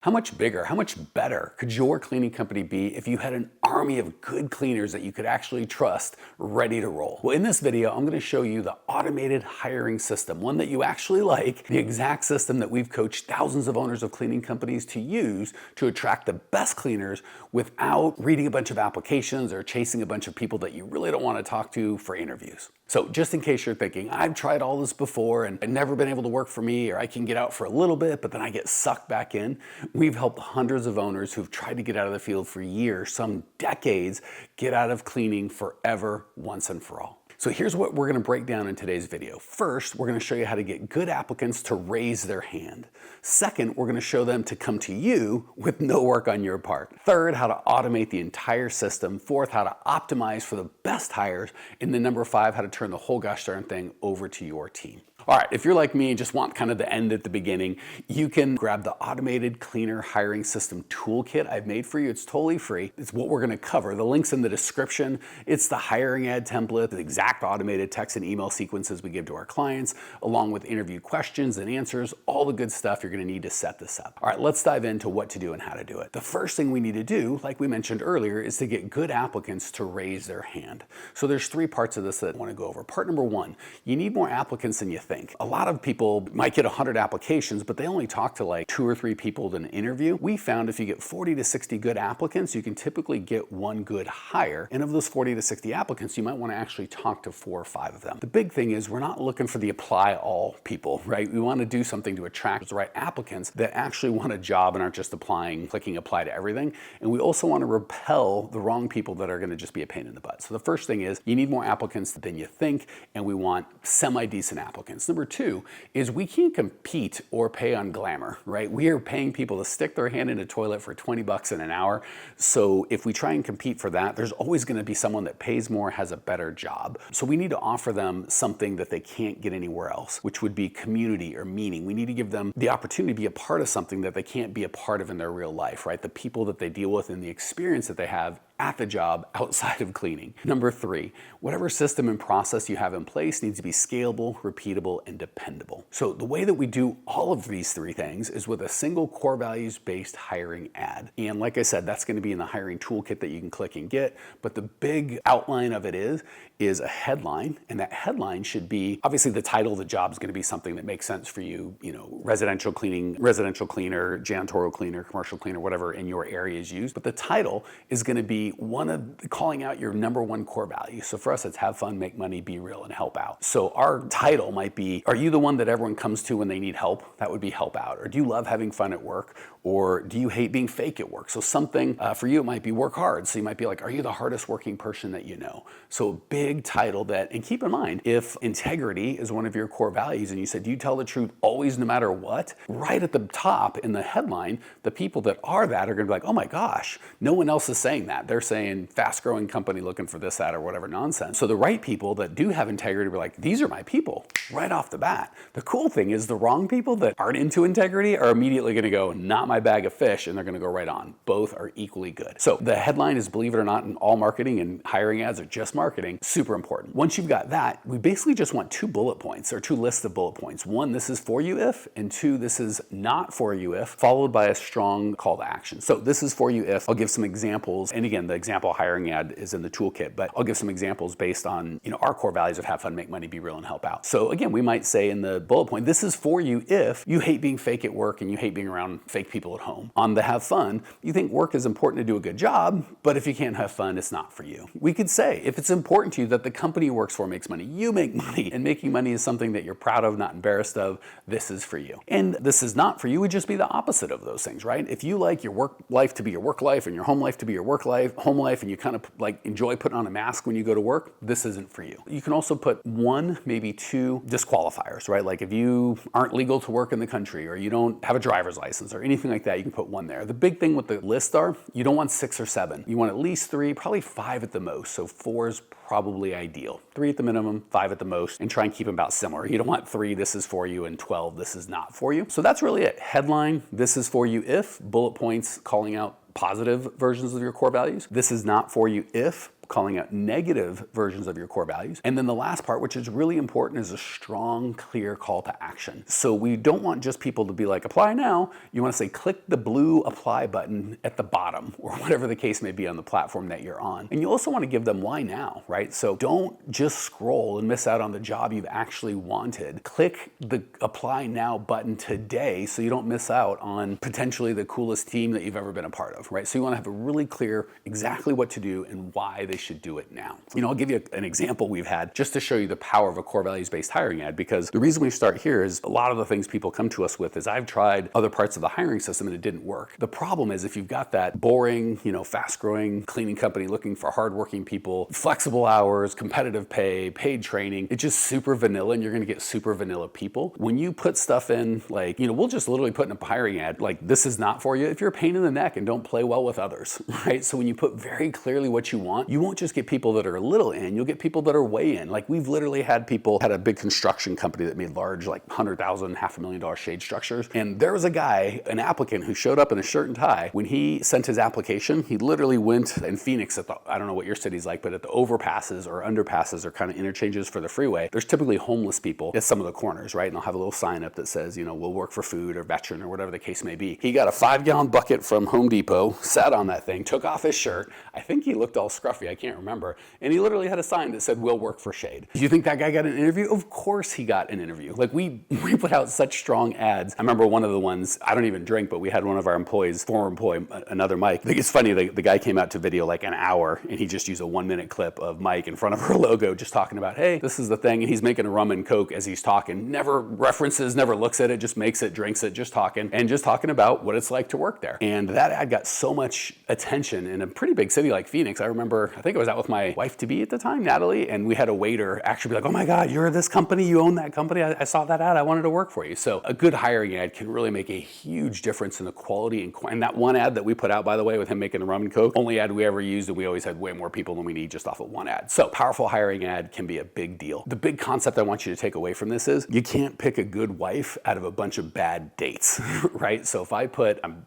How much bigger, how much better could your cleaning company be if you had an army of good cleaners that you could actually trust ready to roll? Well, in this video, I'm going to show you the automated hiring system, one that you actually like, the exact system that we've coached thousands of owners of cleaning companies to use to attract the best cleaners without reading a bunch of applications or chasing a bunch of people that you really don't want to talk to for interviews. So just in case you're thinking, I've tried all this before and I've never been able to work for me, or I can get out for a little bit, but then I get sucked back in. We've helped hundreds of owners who've tried to get out of the field for years, some decades, get out of cleaning forever, once and for all. So here's what we're gonna break down in today's video. First, we're gonna show you how to get good applicants to raise their hand. Second, we're gonna show them to come to you with no work on your part. Third, how to automate the entire system. Fourth, how to optimize for the best hires. And then number five, how to turn the whole gosh darn thing over to your team. All right, if you're like me and just want kind of the end at the beginning, you can grab the Automated Cleaner Hiring System Toolkit I've made for you. It's totally free. It's what we're gonna cover. The link's in the description. It's the hiring ad template, the exact automated text and email sequences we give to our clients, along with interview questions and answers, all the good stuff you're gonna need to set this up. All right, let's dive into what to do and how to do it. The first thing we need to do, like we mentioned earlier, is to get good applicants to raise their hand. So there's three parts of this that I wanna go over. Part number one, you need more applicants than you think. A lot of people might get 100 applications, but they only talk to like 2 or 3 people to an interview. We found if you get 40 to 60 good applicants, you can typically get one good hire. And of those 40 to 60 applicants, you might want to actually talk to 4 or 5 of them. The big thing is we're not looking for the apply all people, right? We want to do something to attract the right applicants that actually want a job and aren't just applying, clicking apply to everything. And we also want to repel the wrong people that are going to just be a pain in the butt. So the first thing is you need more applicants than you think, and we want semi-decent applicants. Number two is we can't compete or pay on glamour, right? We are paying people to stick their hand in a toilet for 20 bucks in an hour. So if we try and compete for that, there's always going to be someone that pays more, has a better job. So we need to offer them something that they can't get anywhere else, which would be community or meaning. We need to give them the opportunity to be a part of something that they can't be a part of in their real life, right? The people that they deal with and the experience that they have at the job outside of cleaning. Number three, whatever system and process you have in place needs to be scalable, repeatable, and dependable. So the way that we do all of these three things is with a single core values-based hiring ad. And like I said, that's going to be in the hiring toolkit that you can click and get. But the big outline of it is a headline, and that headline should be, obviously the title of the job is going to be something that makes sense for you, you know, residential cleaning, residential cleaner, janitorial cleaner, commercial cleaner, whatever in your area is used. But the title is going to be one of calling out your number one core value. So for us, it's have fun, make money, be real, and help out. So our title might be, are you the one that everyone comes to when they need help? That would be help out. Or do you love having fun at work? Or do you hate being fake at work? So something for you, it might be work hard. So you might be like, are you the hardest working person that you know? So a big title that, and keep in mind, if integrity is one of your core values and you said, do you tell the truth always no matter what? Right at the top in the headline, the people that are that are gonna be like, oh my gosh, no one else is saying that. They're saying fast growing company looking for this, that, or whatever nonsense. So the right people that do have integrity are like, these are my people right off the bat. The cool thing is the wrong people that aren't into integrity are immediately gonna go, not my bag of fish, and they're gonna go right on. Both are equally good. So the headline is, believe it or not, in all marketing and hiring ads are just marketing, super important. Once you've got that, we basically just want 2 bullet points or 2 lists of bullet points. 1, this is for you if, and 2, this is not for you if, followed by a strong call to action. So this is for you if, I'll give some examples. And again, the example hiring ad is in the toolkit, but I'll give some examples based on, you know, our core values of have fun, make money, be real, and help out. So again, we might say in the bullet point, this is for you if you hate being fake at work and you hate being around fake people at home. On the have fun, you think work is important to do a good job, but if you can't have fun, it's not for you. We could say, if it's important to you that the company you work for makes money, you make money, and making money is something that you're proud of, not embarrassed of, this is for you. And this is not for you would just be the opposite of those things, right? If you like your work life to be your work life and your home life to be your home life, and you kind of like enjoy putting on a mask when you go to work, this isn't for you. You can also put 1, maybe 2 disqualifiers, right? Like if you aren't legal to work in the country, or you don't have a driver's license or anything like that, you can put 1 there. The big thing with the list are, you don't want 6 or 7. You want at least 3, probably 5 at the most. So 4 is probably ideal. 3 at the minimum, 5 at the most, and try and keep them about similar. You don't want 3, this is for you, and 12, this is not for you. So that's really it. Headline, this is for you if, bullet points calling out positive versions of your core values. This is not for you if, calling out negative versions of your core values. And then the last part, which is really important, is a strong, clear call to action. So we don't want just people to be like, apply now. You want to say, click the blue apply button at the bottom, or whatever the case may be on the platform that you're on. And you also want to give them why now, right? So don't just scroll and miss out on the job you've actually wanted. Click the apply now button today so you don't miss out on potentially the coolest team that you've ever been a part of, right? So you want to have a really clear exactly what to do and why they should do it now. You know, I'll give you an example we've had just to show you the power of a core values-based hiring ad, because the reason we start here is a lot of the things people come to us with is I've tried other parts of the hiring system and it didn't work. The problem is if you've got that boring, fast-growing cleaning company looking for hardworking people, flexible hours, competitive pay, paid training, it's just super vanilla and you're gonna get super vanilla people. When you put stuff in like, we'll just literally put in a hiring ad, like this is not for you if you're a pain in the neck and don't play well with others, right? So when you put very clearly what you want, you won't just get people that are a little in, you'll get people that are way in. Like we've literally had people, had a big construction company that made large, like $100,000, $500,000 shade structures. And there was a guy, an applicant who showed up in a shirt and tie. When he sent his application, he literally went in Phoenix at the, I don't know what your city's like, but at the overpasses or underpasses or kind of interchanges for the freeway, there's typically homeless people at some of the corners, right? And they'll have a little sign up that says, we'll work for food or veteran or whatever the case may be. He got a 5-gallon bucket from Home Depot, sat on that thing, took off his shirt. I think he looked all scruffy, I can't remember. And he literally had a sign that said, we'll work for shade. Do you think that guy got an interview? Of course he got an interview. Like we put out such strong ads. I remember one of the ones, I don't even drink, but we had one of our employees, former employee, another Mike. I think it's funny, the guy came out to video like an hour and he just used a 1-minute clip of Mike in front of her logo just talking about, hey, this is the thing. And he's making a rum and Coke as he's talking, never references, never looks at it, just makes it, drinks it, just talking about what it's like to work there. And that ad got so much attention in a pretty big city like Phoenix. I remember, I think I was out with my wife-to-be at the time, Natalie, and we had a waiter actually be like, oh my God, you're this company, you own that company, I saw that ad, I wanted to work for you. So a good hiring ad can really make a huge difference in the quality and that one ad that we put out, by the way, with him making the rum and Coke, only ad we ever used, and we always had way more people than we need just off of one ad. So powerful hiring ad can be a big deal. The big concept I want you to take away from this is you can't pick a good wife out of a bunch of bad dates, right? So if I've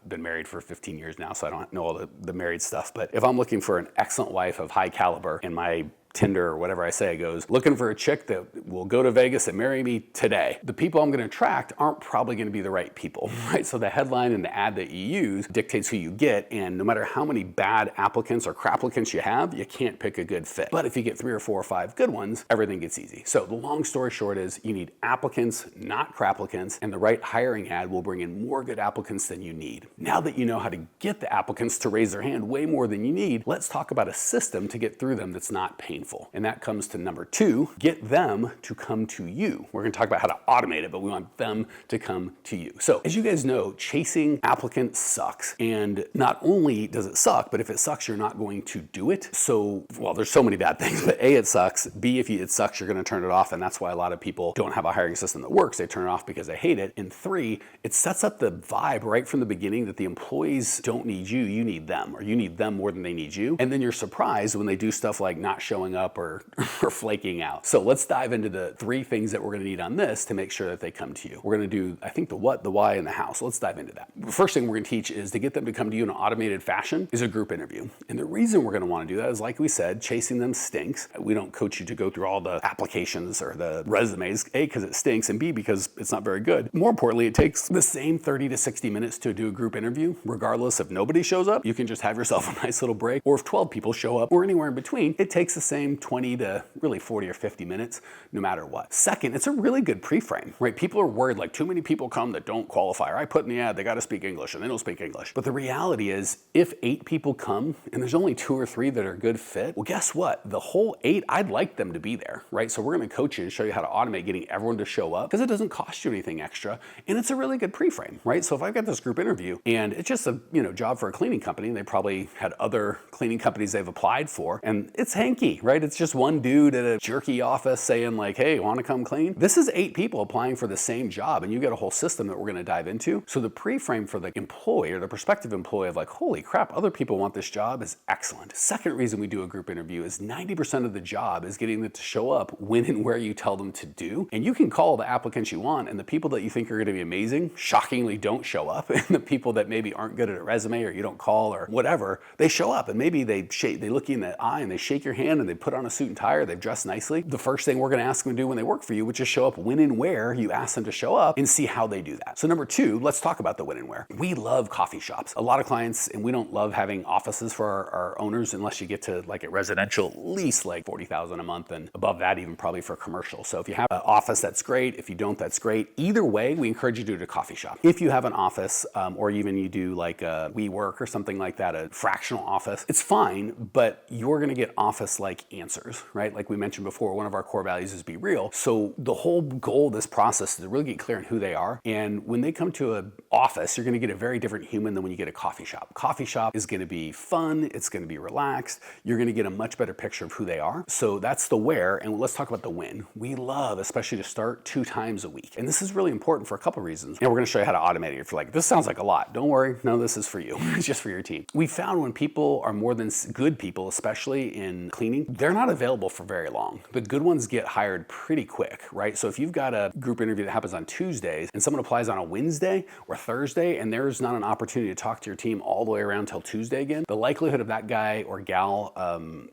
been married for 15 years now, so I don't know all the married stuff, but if I'm looking for an excellent wife of high caliber and my Tinder or whatever I say goes, looking for a chick that will go to Vegas and marry me today. The people I'm gonna attract aren't probably gonna be the right people, right? So the headline and the ad that you use dictates who you get, and no matter how many bad applicants or crapplicants you have, you can't pick a good fit. But if you get 3 or 4 or 5 good ones, everything gets easy. So the long story short is you need applicants, not crapplicants, and the right hiring ad will bring in more good applicants than you need. Now that you know how to get the applicants to raise their hand way more than you need, let's talk about a system to get through them that's not painful. And that comes to number 2, get them to come to you. We're gonna talk about how to automate it, but we want them to come to you. So as you guys know, chasing applicants sucks. And not only does it suck, but if it sucks, you're not going to do it. So, well, there's so many bad things, but A, it sucks. B, if it sucks, you're gonna turn it off. And that's why a lot of people don't have a hiring system that works. They turn it off because they hate it. And 3, it sets up the vibe right from the beginning that the employees don't need you, you need them, or you need them more than they need you. And then you're surprised when they do stuff like not showing up or flaking out. So let's dive into the 3 things that we're gonna need on this to make sure that they come to you. We're gonna do, I think, the what, the why, and the how. So let's dive into that. The first thing we're gonna teach is to get them to come to you in an automated fashion is a group interview. And the reason we're gonna wanna do that is, like we said, chasing them stinks. We don't coach you to go through all the applications or the resumes, A, because it stinks, and B, because it's not very good. More importantly, it takes the same 30 to 60 minutes to do a group interview. Regardless if nobody shows up, you can just have yourself a nice little break. Or if 12 people show up or anywhere in between, it takes the same 20 to really 40 or 50 minutes, no matter what. Second, it's a really good pre-frame, right? People are worried like too many people come that don't qualify, or I put in the ad, they got to speak English, and they don't speak English. But the reality is, if 8 people come and there's only 2 or 3 that are a good fit, well, guess what? The whole 8, I'd like them to be there, right? So we're going to coach you and show you how to automate getting everyone to show up, because it doesn't cost you anything extra, and it's a really good pre-frame, right? So if I've got this group interview and it's just a job for a cleaning company, and they probably had other cleaning companies they've applied for, and it's hanky, right? It's just one dude at a jerky office saying like, hey, want to come clean? This is 8 people applying for the same job, and you get a whole system that we're going to dive into. So the pre-frame for the employee or the prospective employee of like, holy crap, other people want this job is excellent. Second reason we do a group interview is 90% of the job is getting them to show up when and where you tell them to do. And you can call the applicants you want, and the people that you think are going to be amazing shockingly don't show up. And the people that maybe aren't good at a resume or you don't call or whatever, they show up, and maybe they look you in the eye and they shake your hand and they put on a suit and tie or they've dressed nicely. The first thing we're going to ask them to do when they work for you, which is show up when and where you ask them to show up, and see how they do that. So number 2, let's talk about the when and where. We love coffee shops. A lot of clients, and we don't love having offices for our owners unless you get to like at residential, at least like $40,000 a month, and above that even probably for commercial. So if you have an office, that's great. If you don't, that's great. Either way, we encourage you to do it at a coffee shop. If you have an office, or even you do like a WeWork or something like that, a fractional office, it's fine, but you're going to get office-like answers, right? Like we mentioned before, one of our core values is be real. So the whole goal of this process is to really get clear on who they are. And when they come to an office, you're going to get a very different human than when you get a coffee shop. Coffee shop is going to be fun. It's going to be relaxed. You're going to get a much better picture of who they are. So that's the where. And let's talk about the when. We love, especially to start 2 times a week. And this is really important for a couple of reasons. And we're going to show you how to automate it. If you're like, this sounds like a lot, don't worry. None of this is for you. It's just for your team. We found when people are more than good people, especially in cleaning, they're not available for very long. The good ones get hired pretty quick, right? So if you've got a group interview that happens on Tuesdays and someone applies on a Wednesday or Thursday and there's not an opportunity to talk to your team all the way around till Tuesday again, the likelihood of that guy or gal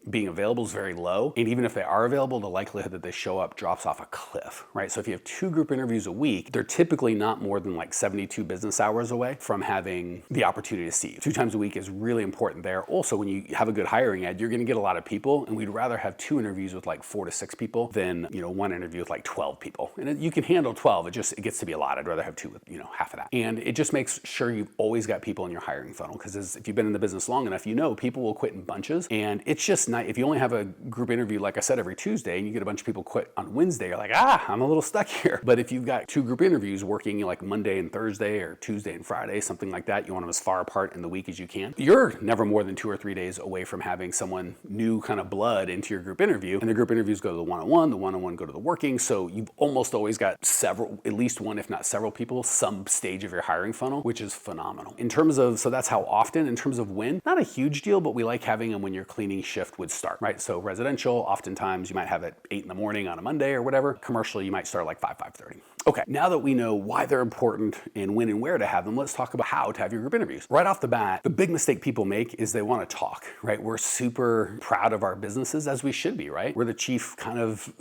being available is very low. And even if they are available, the likelihood that they show up drops off a cliff, right? So if you have 2 group interviews a week, they're typically not more than like 72 business hours away from having the opportunity to see you. 2 times a week is really important there. Also, when you have a good hiring ad, you're going to get a lot of people, and we'd rather have 2 interviews with like 4 to 6 people than 1 interview with like 12 people. And you can handle 12. It gets to be a lot. I'd rather have 2 with half of that. And it just makes sure you've always got people in your hiring funnel, because if you've been in the business long enough, people will quit in bunches. And it's just nice if you only have a group interview, like I said, every Tuesday, and you get a bunch of people quit on Wednesday. You're like, I'm a little stuck here. But if you've got 2 group interviews working like Monday and Thursday or Tuesday and Friday, something like that, you want them as far apart in the week as you can. You're never more than 2 or 3 days away from having someone new kind of blood into your group interview. And the group interviews go to the one-on-one go to the working. So you've almost always got at least 1, if not several people, some stage of your hiring funnel, which is phenomenal. So that's how often. In terms of when, not a huge deal, but we like having them when your cleaning shift would start, right? So residential, oftentimes you might have it 8 in the morning on a Monday or whatever. Commercial, you might start like 5:30. Okay, now that we know why they're important and when and where to have them, let's talk about how to have your group interviews. Right off the bat, the big mistake people make is they want to talk, right? We're super proud of our businesses, as we should be, right? We're the chief kind of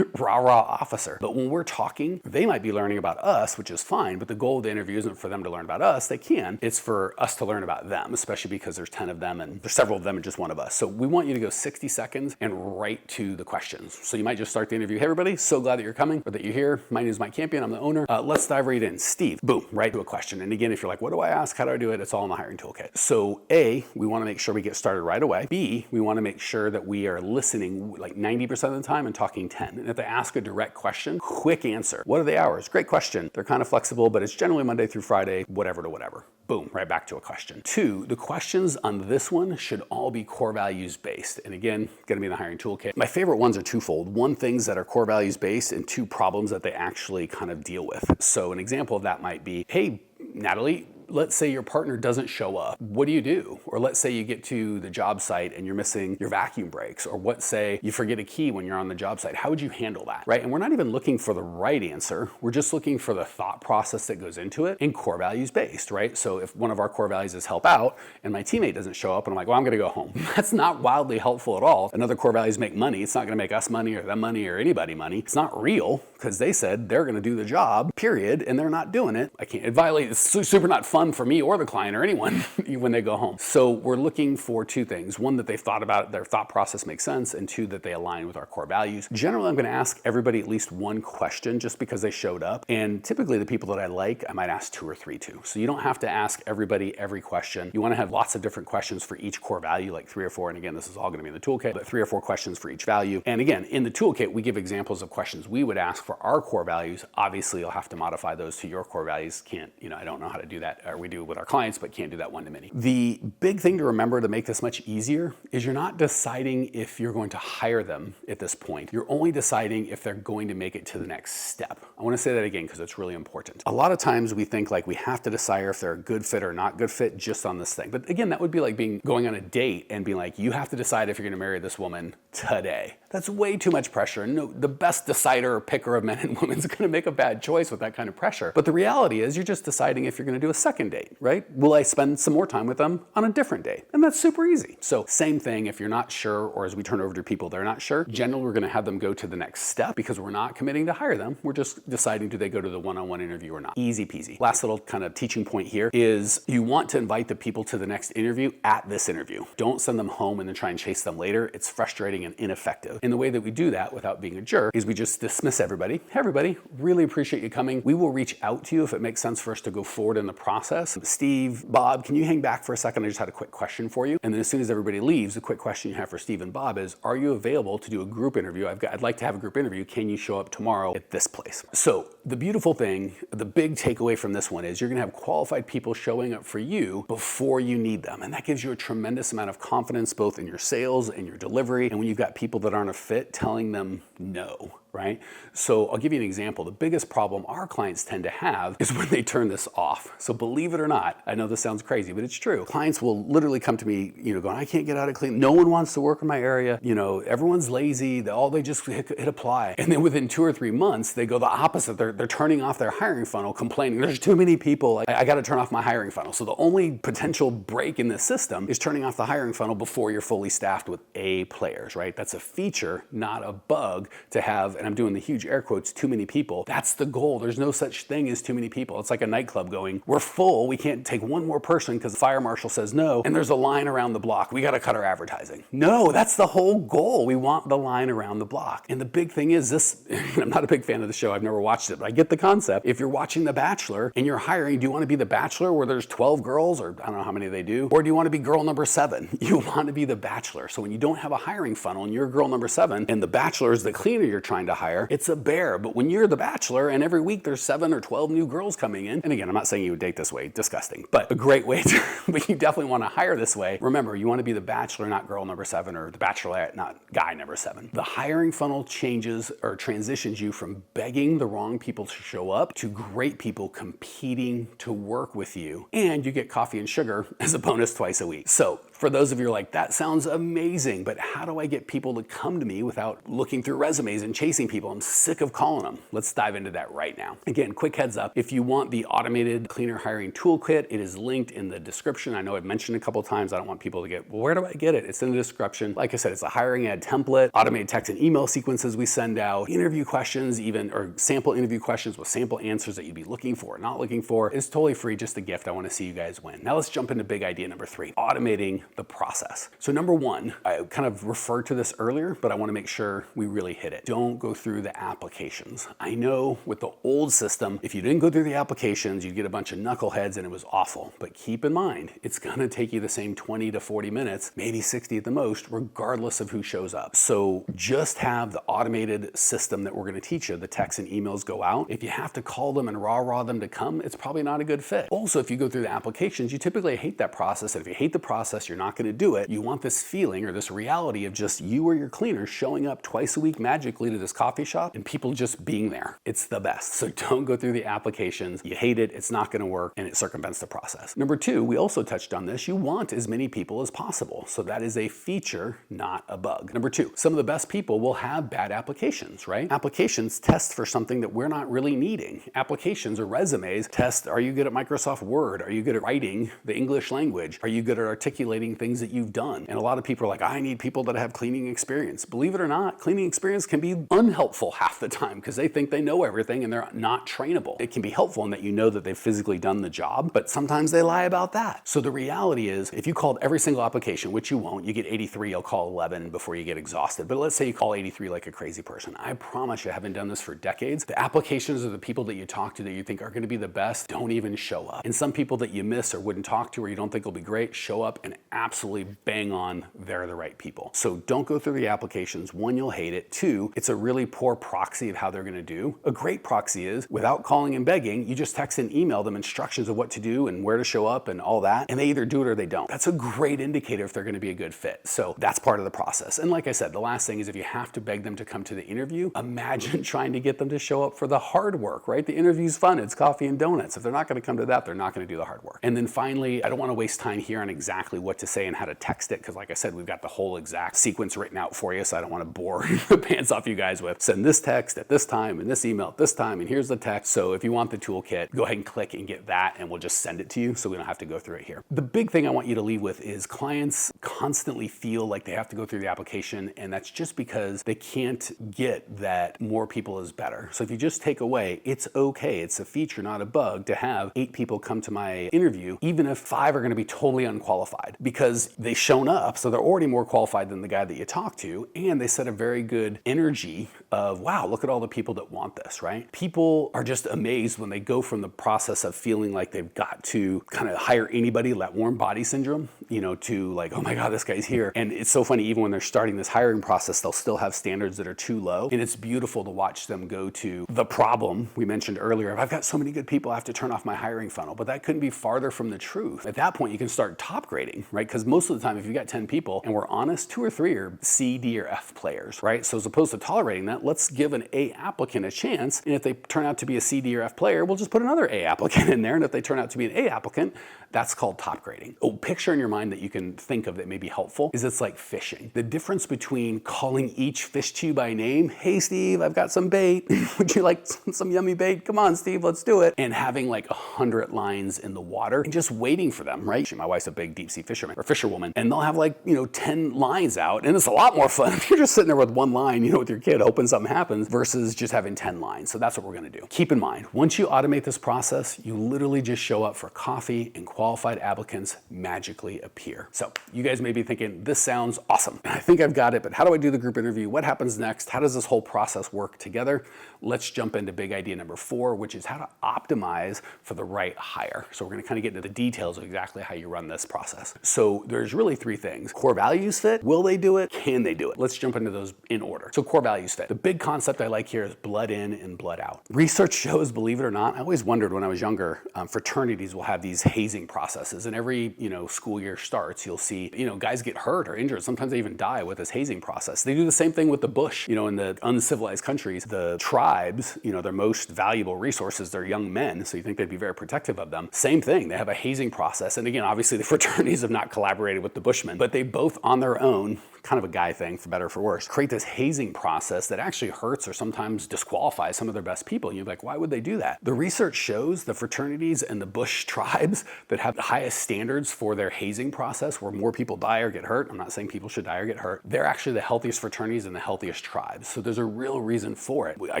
rah-rah officer. But when we're talking, they might be learning about us, which is fine, but the goal of the interview isn't for them to learn about us. They can. It's for us to learn about them, especially because there's 10 of them and there's several of them and just one of us. So we want you to go 60 seconds and right to the questions. So you might just start the interview. Hey, everybody, so glad that you're coming or that you're here. My name is Mike Campion. I'm the owner. Let's dive right in. Steve, boom, right to a question. And again, if you're like, what do I ask? How do I do it? It's all in the hiring toolkit. So A, we want to make sure we get started right away. B, we want to make sure that we are listening like 90% of the time and talking 10. And if they ask a direct question, quick answer. What are the hours? Great question. They're kind of flexible, but it's generally Monday through Friday, whatever to whatever. Boom, right back to a question. 2, the questions on this one should all be core values based. And again, gonna be in the hiring toolkit. My favorite ones are twofold. 1, things that are core values based, and 2, problems that they actually kind of deal with. So an example of that might be, hey, Natalie, let's say your partner doesn't show up. What do you do? Or let's say you get to the job site and you're missing your vacuum brakes, or let's say you forget a key when you're on the job site. How would you handle that, right? And we're not even looking for the right answer. We're just looking for the thought process that goes into it in core values based, right? So if one of our core values is help out and my teammate doesn't show up and I'm like, well, I'm gonna go home. That's not wildly helpful at all. Another core value is make money. It's not gonna make us money or them money or anybody money. It's not real because they said they're gonna do the job, period, and they're not doing it. It violates, it's super not fun for me or the client or anyone when they go home. So we're looking for 2 things. 1, that they've thought about it, their thought process makes sense, and 2, that they align with our core values. Generally, I'm gonna ask everybody at least 1 question just because they showed up. And typically the people that I like, I might ask 2 or 3 too. So you don't have to ask everybody every question. You wanna have lots of different questions for each core value, like 3 or 4. And again, this is all gonna be in the toolkit, but 3 or 4 questions for each value. And again, in the toolkit, we give examples of questions we would ask for our core values. Obviously, you'll have to modify those to your core values. I don't know how to do that or we do with our clients, but can't do that one-to-many. The big thing to remember to make this much easier is you're not deciding if you're going to hire them at this point. You're only deciding if they're going to make it to the next step. I want to say that again because it's really important. A lot of times we think like we have to decide if they're a good fit or not good fit just on this thing. But again, that would be like going on a date and being like, you have to decide if you're going to marry this woman today. That's way too much pressure. And no, the best decider or picker of men and women is going to make a bad choice with that kind of pressure. But the reality is you're just deciding if you're going to do a second date, right? Will I spend some more time with them on a different date? And that's super easy. So same thing, if you're not sure, or as we turn over to people they're not sure, generally we're going to have them go to the next step because we're not committing to hire them. We're just deciding, do they go to the one-on-one interview or not? Easy peasy. Last little kind of teaching point here is you want to invite the people to the next interview at this interview. Don't send them home and then try and chase them later. It's frustrating and ineffective. And the way that we do that without being a jerk is we just dismiss everybody. Hey everybody, really appreciate you coming. We will reach out to you if it makes sense for us to go forward in the process. Steve, Bob, can you hang back for a second? I just had a quick question for you. And then as soon as everybody leaves, the quick question you have for Steve and Bob is, are you available to do a group interview? I'd like to have a group interview. Can you show up tomorrow at this place? So the beautiful thing, the big takeaway from this one is you're gonna have qualified people showing up for you before you need them. And that gives you a tremendous amount of confidence both in your sales and your delivery. And when you've got people that aren't a fit, telling them no, right? So I'll give you an example. The biggest problem our clients tend to have is when they turn this off. So believe it or not, I know this sounds crazy, but it's true. Clients will literally come to me, going, I can't get out of clean. No one wants to work in my area. Everyone's lazy. They just hit apply. And then within 2 or 3 months, they go the opposite. They're turning off their hiring funnel, complaining, there's too many people. I got to turn off my hiring funnel. So the only potential break in this system is turning off the hiring funnel before you're fully staffed with A players, right? That's a feature, not a bug to have, and I'm doing the huge air quotes, too many people. That's the goal. There's no such thing as too many people. It's like a nightclub going, we're full. We can't take one more person because the fire marshal says no. And there's a line around the block. We got to cut our advertising. No, that's the whole goal. We want the line around the block. And the big thing is this, I'm not a big fan of the show. I've never watched it, but I get the concept. If you're watching The Bachelor and you're hiring, do you want to be The Bachelor where there's 12 girls, or I don't know how many they do, or do you want to be girl number 7? You want to be The Bachelor. So when you don't have a hiring funnel and you're girl number 7 and The Bachelor is the cleaner you're trying to hire, it's a bear. But when you're The Bachelor and every week there's 7 or 12 new girls coming in, and again, I'm not saying you would date this way, disgusting, but a great way to, but you definitely want to hire this way. Remember, you want to be The Bachelor, not girl number 7, or The Bachelorette, not guy number 7. The hiring funnel changes or transitions you from begging the wrong people to show up to great people competing to work with you, and you get coffee and sugar as a bonus twice a week. So for those of you who are like, that sounds amazing, but how do I get people to come to me without looking through resumes and chasing people? I'm sick of calling them. Let's dive into that right now. Again, quick heads up, if you want the automated cleaner hiring toolkit, it is linked in the description. I know I've mentioned a couple of times, I don't want people to get, well, where do I get it? It's in the description. Like I said, it's a hiring ad template, automated text and email sequences we send out, interview questions, or sample interview questions with sample answers that you'd be looking for or not looking for. It's totally free, just a gift. I want to see you guys win. Now let's jump into big idea number 3, automating the process. So number 1, I kind of referred to this earlier, but I want to make sure we really hit it. Don't go through the applications. I know with the old system, if you didn't go through the applications, you'd get a bunch of knuckleheads and it was awful. But keep in mind, it's going to take you the same 20 to 40 minutes, maybe 60 at the most, regardless of who shows up. So just have the automated system that we're going to teach you. The texts and emails go out. If you have to call them and rah-rah them to come, it's probably not a good fit. Also, if you go through the applications, you typically hate that process. And if you hate the process, you're not going to do it. You want this feeling or this reality of just you or your cleaner showing up twice a week magically to this coffee shop and people just being there. It's the best. So don't go through the applications. You hate it. It's not going to work, and it circumvents the process. Number 2, we also touched on this. You want as many people as possible. So that is a feature, not a bug. Number 2, some of the best people will have bad applications, right? Applications test for something that we're not really needing. Applications or resumes test, are you good at Microsoft Word? Are you good at writing the English language? Are you good at articulating things that you've done? And a lot of people are like, I need people that have cleaning experience. Believe it or not, cleaning experience can be unhelpful half the time because they think they know everything and they're not trainable. It can be helpful in that you know that they've physically done the job, but sometimes they lie about that. So the reality is, if you called every single application, which you won't, you get 83, you'll call 11 before you get exhausted. But let's say you call 83 like a crazy person. I promise you, having done this for decades, the applications or the people that you talk to that you think are going to be the best don't even show up. And some people that you miss or wouldn't talk to or you don't think will be great show up and absolutely bang on they're the right people. So don't go through the applications. One, you'll hate it. Two, it's a really poor proxy of how they're gonna do. A great proxy is, without calling and begging, you just text and email them instructions of what to do and where to show up and all that, and they either do it or they don't. That's a great indicator if they're gonna be a good fit. So that's part of the process. And like I said, the last thing is if you have to beg them to come to the interview, imagine trying to get them to show up for the hard work, right? The interview's fun, it's coffee and donuts. If they're not gonna come to that, they're not gonna do the hard work. And then finally, I don't wanna waste time here on exactly what to say and how to text it, because like I said, we've got the whole exact sequence written out for you, so I don't wanna bore the pants off you guys with send this text at this time and this email at this time and here's the text. So if you want the toolkit, go ahead and click and get that and we'll just send it to you so we don't have to go through it here. The big thing I want you to leave with is clients constantly feel like they have to go through the application, and that's just because they can't get that more people is better. So if you just take away, it's okay, it's a feature, not a bug, to have 8 people come to my interview, even if 5 are gonna be totally unqualified because they've shown up, so they're already more qualified than the guy that you talked to, and they set a very good energy of, wow, look at all the people that want this, right? People are just amazed when they go from the process of feeling like they've got to kind of hire anybody, that warm body syndrome, you know, to like, oh my God, this guy's here. And it's so funny, even when they're starting this hiring process, they'll still have standards that are too low. And it's beautiful to watch them go to the problem we mentioned earlier of, I've got so many good people, I have to turn off my hiring funnel. But that couldn't be farther from the truth. At that point, you can start top grading, right? Because most of the time, if you got 10 people and we're honest, 2 or 3 are C, D, or F players, right? So as opposed to tolerating that, let's give an A applicant a chance. And if they turn out to be a C, D, or F player, we'll just put another A applicant in there. And if they turn out to be an A applicant, that's called top grading. Oh, picture in your mind that you can think of that may be helpful is it's like fishing. The difference between calling each fish to you by name, hey Steve, I've got some bait. Would you like some yummy bait? Come on, Steve, let's do it. And having like 100 lines in the water and just waiting for them, right? My wife's a big deep sea fisherman or fisherwoman, and they'll have like, 10 lines out, and it's a lot more fun if you're just sitting there with 1 line, with your kid hoping something happens versus just having 10 lines. So that's what we're gonna do. Keep in mind, once you automate this process, you literally just show up for coffee and qualified applicants magically appear. So you guys may be thinking, this sounds awesome. I think I've got it, but how do I do the group interview? What happens next? How does this whole process work together? Let's jump into big idea number 4, which is how to optimize for the right hire. So we're gonna kind of get into the details of exactly how you run this process. So there's really 3 things. Core values fit, will they do it? Can they do it? Let's jump into those in order. So core values fit. The big concept I like here is blood in and blood out. Research shows, believe it or not, I always wondered when I was younger, fraternities will have these hazing processes, and every school year starts, you'll see guys get hurt or injured. Sometimes they even die with this hazing process. They do the same thing with the bush. In the uncivilized countries, the tribes, their most valuable resources, they're young men, so you think they'd be very protective of them. Same thing, they have a hazing process. And again, obviously the fraternities have not collaborated with the Bushmen, but they both on their own, kind of a guy thing for better or for worse, create this hazing process that actually hurts or sometimes disqualifies some of their best people. And you're like, why would they do that? The research shows the fraternities and the bush tribes that have the highest standards for their hazing process, where more people die or get hurt. I'm not saying people should die or get hurt. They're actually the healthiest fraternities and the healthiest tribes. So there's a real reason for it. I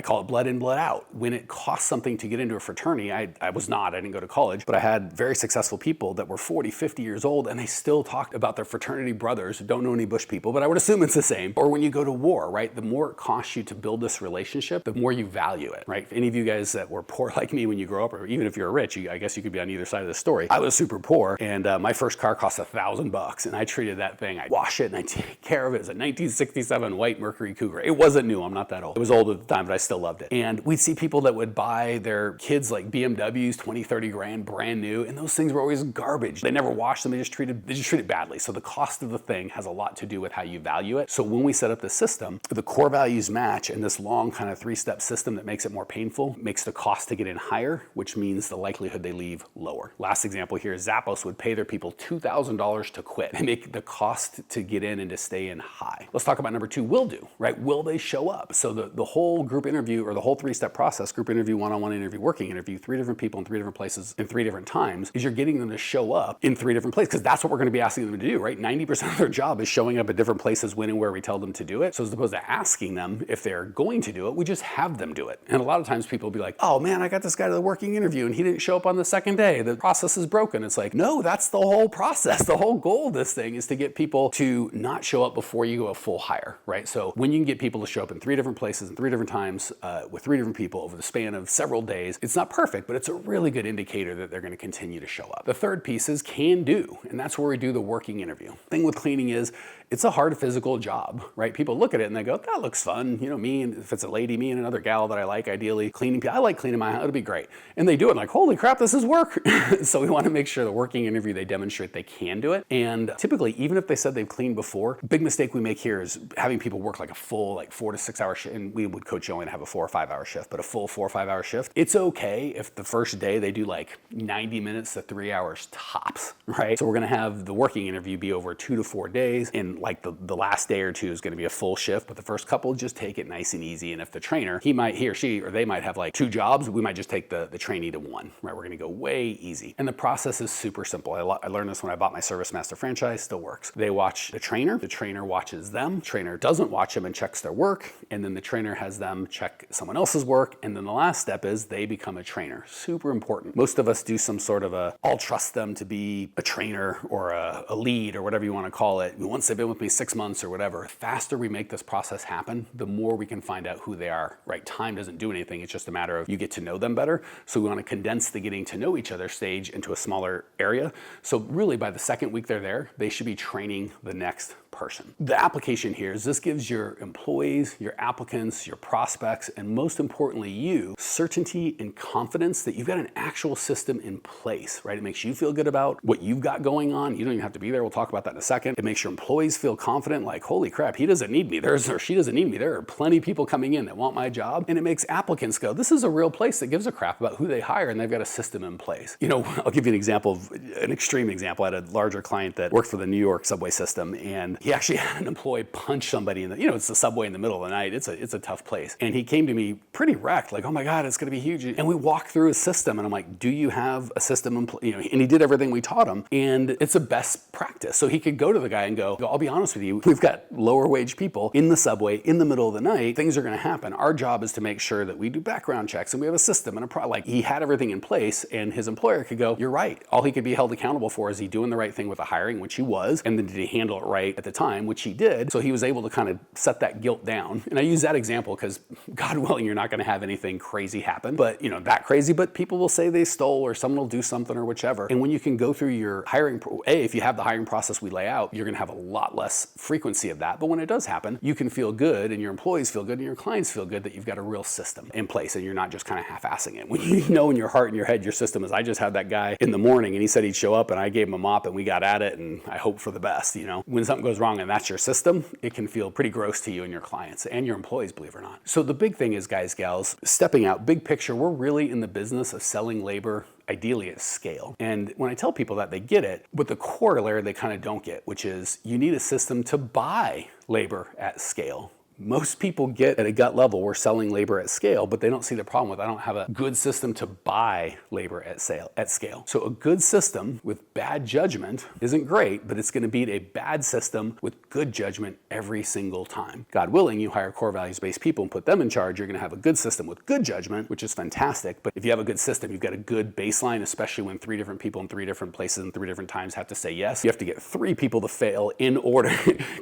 call it blood in, blood out. When it costs something to get into a fraternity, I didn't go to college, but I had very successful people that were 40, 50 years old, and they still talked about their fraternity brothers who don't know any bush people, but I would assume it's the same. Or when you go to war, right? The more it costs you to build this relationship, the more you value it, right? If any of you guys that were poor like me when you grow up, or even if you're rich, I guess you could be on either side of the story. I was super poor, and my first car cost $1,000, and I treated that thing, I wash it and I take care of it. It's a 1967 white Mercury Cougar. It wasn't new, I'm not that old. It was old at the time, but I still loved it. And we'd see people that would buy their kids like BMWs, 20, 30 grand, brand new, and those things were always garbage. They never washed them, they just treat it badly. So the cost of the thing has a lot to do with how you value it. So when we set up the system, the core values match, and this long kind of 3-step system that makes it more painful makes the cost to get in higher, which means the likelihood they leave lower. Last example here is Zappos would pay their people $2,000 to quit. They make the cost to get in and to stay in high. Let's talk about number 2, will do, right? Will they show up? So the whole group interview, or the whole 3-step process, group interview, one-on-one interview, working interview, 3 different people in 3 different places in 3 different times, is you're getting them to show up in 3 different places, because that's what we're going to be asking them to do, right? 90% of their job is showing up at different different places when and where we tell them to do it. So as opposed to asking them if they're going to do it, we just have them do it. And a lot of times people will be like, oh man, I got this guy to the working interview and he didn't show up on the second day. The process is broken. It's like, no, that's the whole process. The whole goal of this thing is to get people to not show up before you go a full hire, right? So when you can get people to show up in 3 different places and 3 different times with 3 different people over the span of several days, it's not perfect, but it's a really good indicator that they're going to continue to show up. The third piece is can do, and that's where we do the working interview. The thing with cleaning is it's a hard physical job, right? People look at it and they go, that looks fun. You know, me and if it's a lady, me and another gal that I like, ideally cleaning. I like cleaning my house, it'll be great. And they do it like, holy crap, this is work. So we want to make sure the working interview, they demonstrate they can do it. And typically, even if they said they've cleaned before, big mistake we make here is having people work like a full, like 4 to 6 hour shift. And we would coach you only to have a 4 or 5 hour shift, but a full 4 or 5 hour shift. It's okay if the first day they do like 90 minutes to 3 hours tops, right? So we're going to have the working interview be over 2 to 4 days. And like the last day or two is going to be a full shift, but the first couple just take it nice and easy. And if the trainer, he or she, or they might have like 2 jobs, we might just take the trainee to 1, right? We're going to go way easy. And the process is super simple. I learned this when I bought my Service Master franchise, still works. They watch the trainer watches them, the trainer doesn't watch them and checks their work, and then the trainer has them check someone else's work, and then the last step is they become a trainer. Super important. Most of us do some sort of I'll trust them to be a trainer or a lead or whatever you want to call it. Once they've been with me 6 months or whatever, the faster we make this process happen, the more we can find out who they are, right? Time doesn't do anything. It's just a matter of you get to know them better. So we want to condense the getting to know each other stage into a smaller area. So really by the second week they're there, they should be training the next person. The application here is this gives your employees, your applicants, your prospects, and most importantly you, certainty and confidence that you've got an actual system in place, right? It makes you feel good about what you've got going on. You don't even have to be there. We'll talk about that in a second. It makes your employees feel confident, like, holy crap, he doesn't need me. Or she doesn't need me. There are plenty of people coming in that want my job. And it makes applicants go, this is a real place that gives a crap about who they hire and they've got a system in place. You know, I'll give you an example of an extreme example. I had a larger client that worked for the New York subway system, and he actually had an employee punch somebody in the, it's the subway in the middle of the night. It's a tough place. And he came to me pretty wrecked, like, oh my God, it's going to be huge. And we walked through his system and I'm like, do you have a system in place? And he did everything we taught him. And it's a best practice. So he could go to the guy and go, I'll be honest with you, we've got lower wage people in the subway in the middle of the night. Things are going to happen. Our job is to make sure that we do background checks and we have a system and like he had everything in place, and his employer could go, you're right. All he could be held accountable for is he doing the right thing with the hiring, which he was, and then did he handle it right at the time, which he did. So he was able to kind of set that guilt down. And I use that example because God willing, you're not going to have anything crazy happen, but that crazy, but people will say they stole or someone will do something or whichever. And when you can go through your hiring, if you have the hiring process we lay out, you're going to have a lot less frequency of that. But when it does happen, you can feel good and your employees feel good and your clients feel good that you've got a real system in place and you're not just kind of half-assing it. When you know in your heart and your head, your system is, I just had that guy in the morning and he said he'd show up and I gave him a mop and we got at it and I hope for the best. When something goes wrong and that's your system, it can feel pretty gross to you and your clients and your employees, believe it or not. So the big thing is, guys, gals, stepping out, big picture, we're really in the business of selling labor ideally at scale. And when I tell people that, they get it, but the corollary they kind of don't get, which is you need a system to buy labor at scale. Most people get at a gut level, we're selling labor at scale, but they don't see the problem with I don't have a good system to buy labor at scale. So a good system with bad judgment isn't great, but it's going to beat a bad system with good judgment every single time. God willing, you hire core values-based people and put them in charge, you're going to have a good system with good judgment, which is fantastic. But if you have a good system, you've got a good baseline, especially when 3 different people in 3 different places and 3 different times have to say yes. You have to get 3 people to fail in order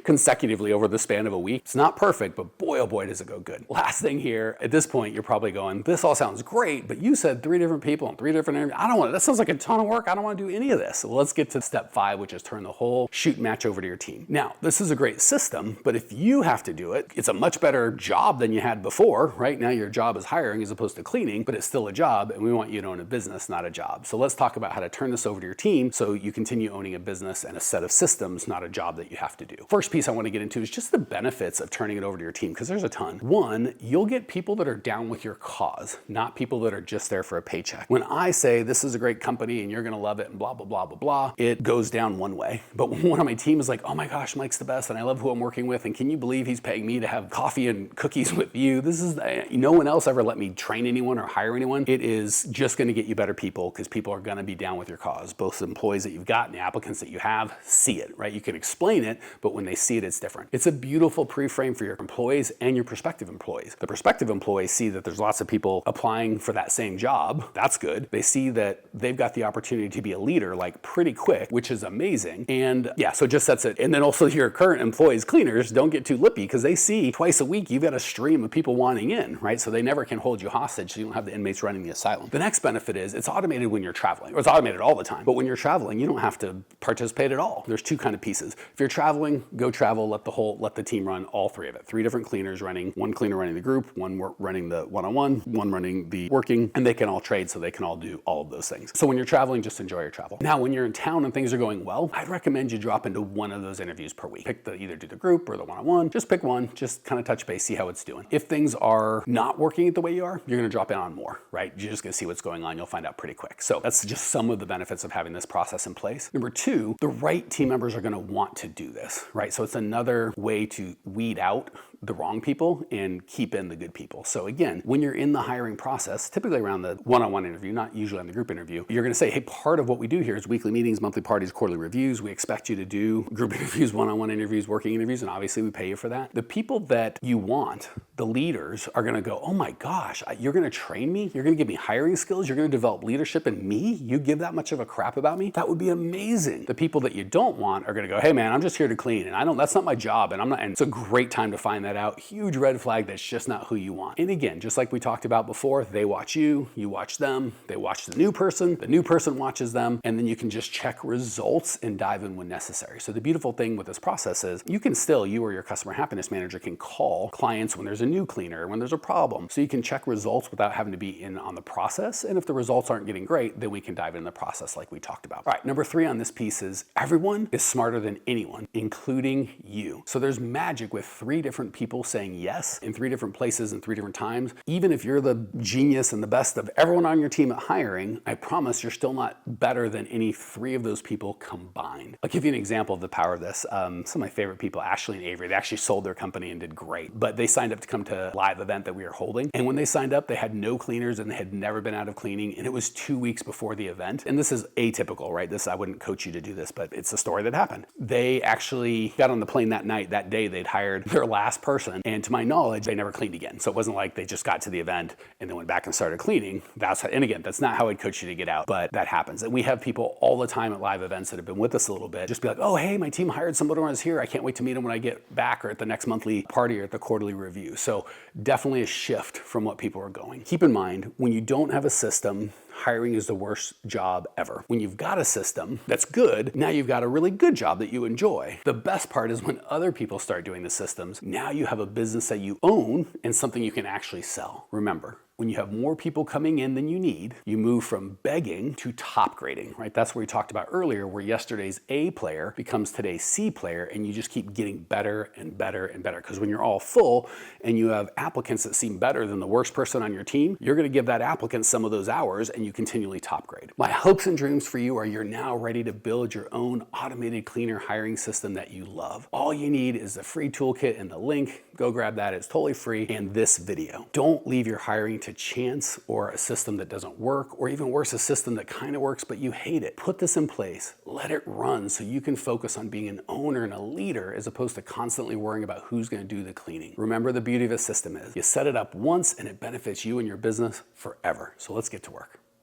consecutively over the span of a week. It's not perfect, but boy, oh boy, does it go good. Last thing here, at this point, you're probably going, this all sounds great, but you said 3 different people and 3 different interviews. That sounds like a ton of work. I don't want to do any of this. So let's get to step 5, which is turn the whole shoot match over to your team. Now, this is a great system, but if you have to do it, it's a much better job than you had before, right? Now your job is hiring as opposed to cleaning, but it's still a job, and we want you to own a business, not a job. So let's talk about how to turn this over to your team so you continue owning a business and a set of systems, not a job that you have to do. First piece I want to get into is just the benefits of turning it over over to your team, because there's a ton. One, you'll get people that are down with your cause, not people that are just there for a paycheck. When I say this is a great company and you're gonna love it and blah, blah, blah, blah, blah, it goes down one way. But when one of my team is like, oh my gosh, Mike's the best and I love who I'm working with, and can you believe he's paying me to have coffee and cookies with you? This is, no one else ever let me train anyone or hire anyone. It is just gonna get you better people, because people are gonna be down with your cause. Both the employees that you've got and the applicants that you have see it, right? You can explain it, but when they see it, it's different. It's a beautiful pre-frame for your employees and your prospective employees. The prospective employees see that there's lots of people applying for that same job. That's good. They see that they've got the opportunity to be a leader like pretty quick, which is amazing. And yeah, so just sets it. And then also your current employees, cleaners, don't get too lippy, because they see twice a week you've got a stream of people wanting in, right? So they never can hold you hostage, so you don't have the inmates running the asylum. The next benefit is it's automated when you're traveling, or it's automated all the time. But when you're traveling, you don't have to participate at all. There's two kind of pieces. If you're traveling, go travel, let the team run all three of it. 3 different cleaners running, one cleaner running the group, one running the one-on-one, one running the working, and they can all trade, so they can all do all of those things. So when you're traveling, just enjoy your travel. Now, when you're in town and things are going well, I'd recommend you drop into one of those interviews per week. Either do the group or the one-on-one, just pick one, just kind of touch base, see how it's doing. If things are not working the way you are, you're gonna drop in on more, right? You're just gonna see what's going on. You'll find out pretty quick. So that's just some of the benefits of having this process in place. Number 2, the right team members are gonna want to do this, right? So it's another way to weed out the wrong people and keep in the good people. So again, when you're in the hiring process, typically around the one-on-one interview, not usually on the group interview, you're gonna say, hey, part of what we do here is weekly meetings, monthly parties, quarterly reviews. We expect you to do group interviews, one-on-one interviews, working interviews, and obviously we pay you for that. The people that you want, the leaders, are gonna go, oh my gosh, you're gonna train me? You're gonna give me hiring skills? You're gonna develop leadership in me? You give that much of a crap about me? That would be amazing. The people that you don't want are gonna go, hey man, I'm just here to clean, and that's not my job, and it's a great time to find that out. Huge red flag, that's just not who you want. And again, just like we talked about before, they watch you, you watch them, they watch the new person watches them, and then you can just check results and dive in when necessary. So the beautiful thing with this process is you or your customer happiness manager can call clients when there's a new cleaner, when there's a problem. So you can check results without having to be in on the process. And if the results aren't getting great, then we can dive in the process like we talked about. All right, number 3 on this piece is everyone is smarter than anyone, including you. So there's magic with 3 different people saying yes in 3 different places and 3 different times. Even if you're the genius and the best of everyone on your team at hiring, I promise you're still not better than any 3 of those people combined. I'll give you an example of the power of this. Some of my favorite people, Ashley and Avery, they actually sold their company and did great, but they signed up to come to a live event that we were holding. And when they signed up, they had no cleaners and they had never been out of cleaning. And it was 2 weeks before the event. And this is atypical, right? I wouldn't coach you to do this, but it's a story that happened. They actually got on the plane that night. That day, they'd hired their last person. And to my knowledge, they never cleaned again. So it wasn't like they just got to the event and then went back and started cleaning. And again, that's not how I'd coach you to get out, but that happens. And we have people all the time at live events that have been with us a little bit, just be like, oh, hey, my team hired somebody when I was here. I can't wait to meet them when I get back, or at the next monthly party, or at the quarterly review. So definitely a shift from what people are going. Keep in mind, when you don't have a system, hiring is the worst job ever. When you've got a system that's good, now you've got a really good job that you enjoy. The best part is when other people start doing the systems, now you have a business that you own and something you can actually sell. Remember, when you have more people coming in than you need, you move from begging to top grading, right? That's where we talked about earlier, where yesterday's A player becomes today's C player, and you just keep getting better and better and better. Because when you're all full and you have applicants that seem better than the worst person on your team, you're gonna give that applicant some of those hours and you continually top grade. My hopes and dreams for you are you're now ready to build your own automated cleaner hiring system that you love. All you need is the free toolkit and the link. Go grab that, it's totally free, and this video. Don't leave your hiring to chance or a system that doesn't work, or even worse, a system that kind of works but you hate it. Put this in place, let it run so you can focus on being an owner and a leader as opposed to constantly worrying about who's going to do the cleaning. Remember, the beauty of a system is you set it up once and it benefits you and your business forever. So let's get to work.